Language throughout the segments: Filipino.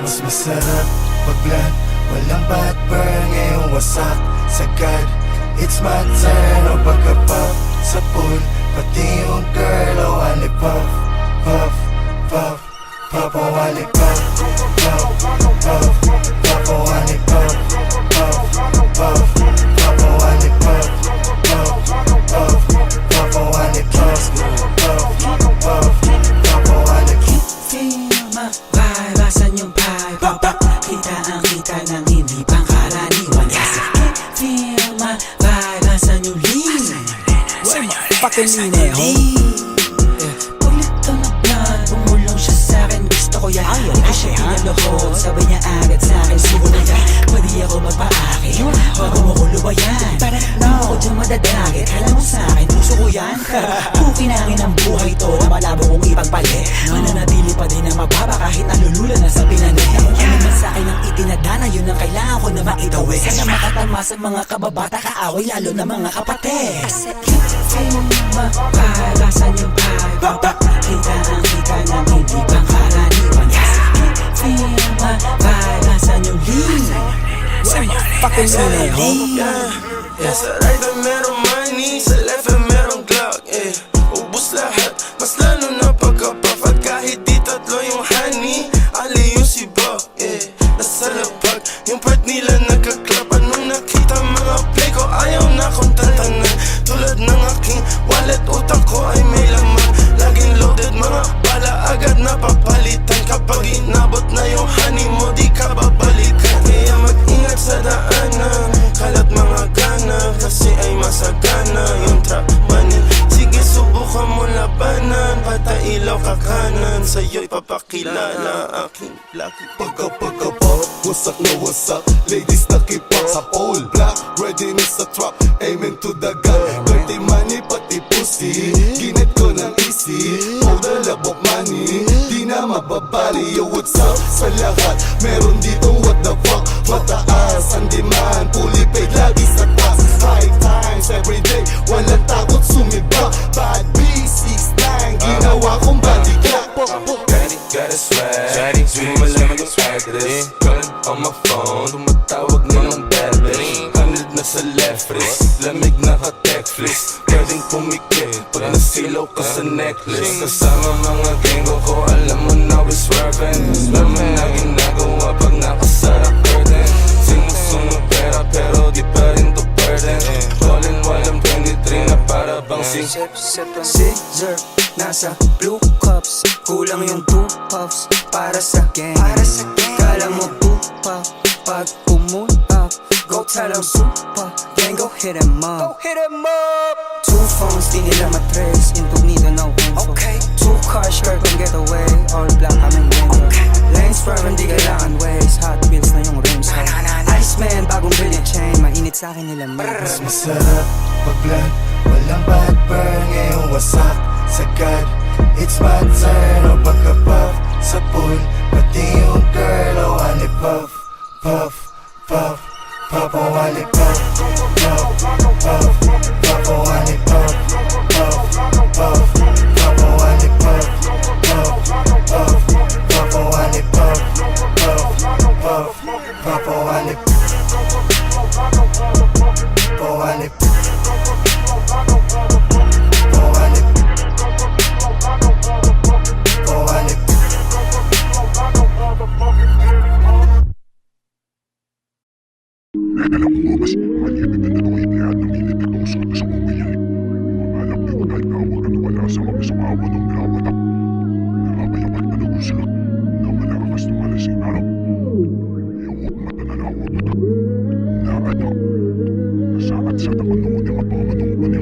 Mas masarap pag-blunt, walang bad burn. Ngayong wasak sagad, it's my turn. O pagka-puff sa pool, pati yung girl. O wali puff, puff, puff, puff. O wali puff, puff, puff, puff. O wali puff, puff, puff, puff. O wali puff, puff, puff, puff. O wali puff, puff, puff, puff. O wali feel my vibe, asan yung pipe? Kita ang kita ng hindi pangkaraniwan. Kasi can't feel my vibe, asan yung lean? Fucking lean Pulito na blunt, umulong siya sa'kin. Gusto ko yan, di ko siya pinalohod. Sabay niya agad sa'kin, sugo na yan. Pwede ako magpa-akin, bago mo ko lubayan. Hindi ko dyan madadagit, kala mo sa'kin, puso ko yan. Pukinangin ang buhay to na malabo kong ipagpalit. Mananatili pa din na mababa kahit nalulula na sa pinanit. Ano man sa'kin ang itinadana, yun ang kailangan ko na maitawid. Sana makatama sa mga kababata, kaaway lalo na mga kapatid. I said, can't feel my vibe, asan yung vibe? Kita ang kita ng hindi pangkaraniwan. Kasi can't feel my vibe, asan yung lean? Fucking lean Sa right na merong money, sa left na merong Glock ubus lahat, mas lalo na pagka-puff. At kahit di tatlo yung honey, ali yung si Buck nasa lapag, yung part nila nagka-clap. Anong nakita mga play ko, ayaw na akong tantanan. Tulad ng aking wallet, utak ko ay may laman. Laging loaded, mga bala agad na papalitan. Kapag inabot na yung honey mo, di ka babalikan. Kaya mag-ingat sa daanan, kalat mga gana, kasi ay masagana yung trap money. Sige subukan mo labanan, patailaw ka kanan, sa'yo'y papakilala aking lucky. Pagka-pop, wasak na wasak, ladies nakipak sa pole. Black, readiness sa trap, aiming to the gun. Dirty money, pati pussy, ginit ko ng easy. Powder labok money, di na mababali. Yo, what's up sa lahat, meron ditong what the fuck. Mataas ang demand, fully paid, lagi sa taas. High times everyday, walang takot sumibak. Bad B69, ginawa kong body clock. Got a swag, di mo malaman yung address. Call on my phone, tumatawag nilang bad bitch. 100 na sa left wrist, lamig na ka-Netflix. Pwedeng pumikit pag nasilaw ka sa necklace. Kasama mga genggo ko, alam mo na we swerving. Alam mo na ginagawa pag nakasara curtain. Sinusunod pera pero di pa rin to burden. All in while I'm 23 na para bang Scissor, nasa blue cups. Kulang yung 2 puffs para sa gang. Kala mo 2 puff pag pumunta. Go tell them super gang, go hit em up. 2 phones, di nila matrace. Incognito, no info. 2 cars, skirt and getaway. All black, kaming window. Lanes firm, hindi kailangan ways. Hot wheels na yung rims. Iceman, bagong brilliant chain. Mainit sa'kin nila mas masarap pag-blunt, walang bad burn. Ngayong wasak sagad, it's my turn. O pagka-puff sa pool, pati yung girl. O wali puff, puff, puff, puff. O wali puff, puff, puff, puff. O wali puff, puff, puff, puff. O wali puff, puff, puff, puff. O wali puff, puff, puff, puff. O wali puff, o wali puff. Alam ko nga mas maliit na nakuhin niya at nangilit na kausap ka sa pumili. Alam niyo ko kahit nawa ka na wala sa kami sa awa ng nawatak. Nakapayapat na nagusila na malakas na malasing araw. Iwot mata na nawag mata. Na ano, nasakat sa takon noon yung mapamatong ko niya.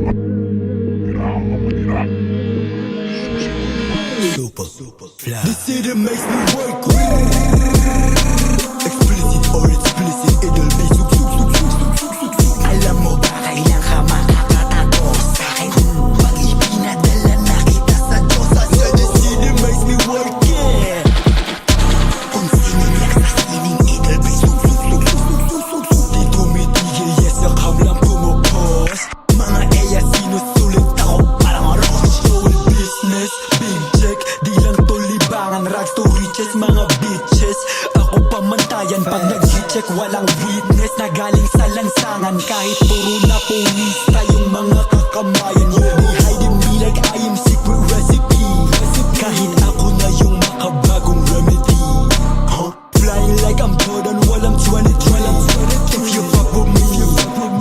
Kailangan ka manira. Super fly. The city makes me work. Explicit or explicit, it'll be suk. Alam mo ba kailan ka makakatago sa'kin? Pag ipinadala na kita sa Diyos. The city makes me work, yeah. Kung siniyak sa sining, it'll be suk. Di tumitigil, yes, yakam lang pumupos. Mga eya sinusulit ako parang rock. Showing business, big check. Di lang to libangan, rags to riches, mga bitches. check, walang witness na galing sa lansangan. Kahit puro na pumista yung mga kakamayan. You be hiding me like I am secret recipe. Kahit ako na yung makabagong remedy. Flying like I'm Jordan while I'm 20. If you fuck with me,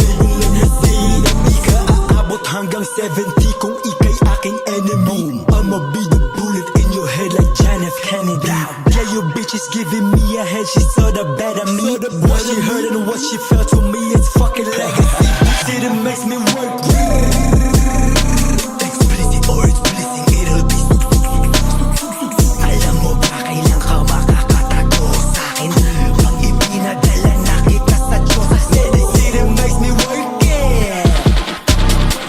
baby let me see. Di ka aabot hanggang 70 kung ikay aking enemy. I'ma be the bullet in your head like John F. Kennedy. Yeah, your bitch is giving me a head, she saw the better me. What she heard and what she felt to me, it's fucking legacy. Shit, it makes me work. Explicit or explicit, it'll be alam mo ba kailan ka makakatago sa'kin? Pag ipinadala na kita sa Diyos, I said it makes me work it.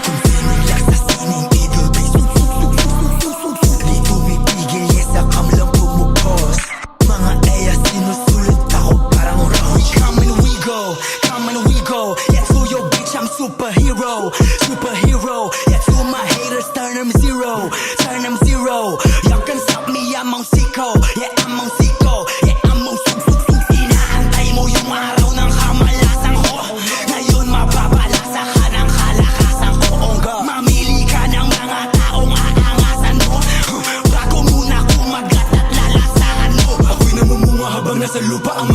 Kung sining lang sa sining, it'll be di tumitigil, yes, akam lang pumupos. Mga eya sinusulit ako parang round. Come and we go, yeah, to your bitch I'm superhero. Yeah, to my haters turn them zero. You can stop me, I'm on sicko. Yeah, I'm on sicko. Yeah, I'm on suk. Inaantay mo yung araw ng kamalasan ko. Ngayon mababalasa ka ng kalakasan ko. Mamili ka ng mga taong aangasan mo. Bago muna kumagat at lalasahan mo. Ako'y namumunga habang nasa lupa ang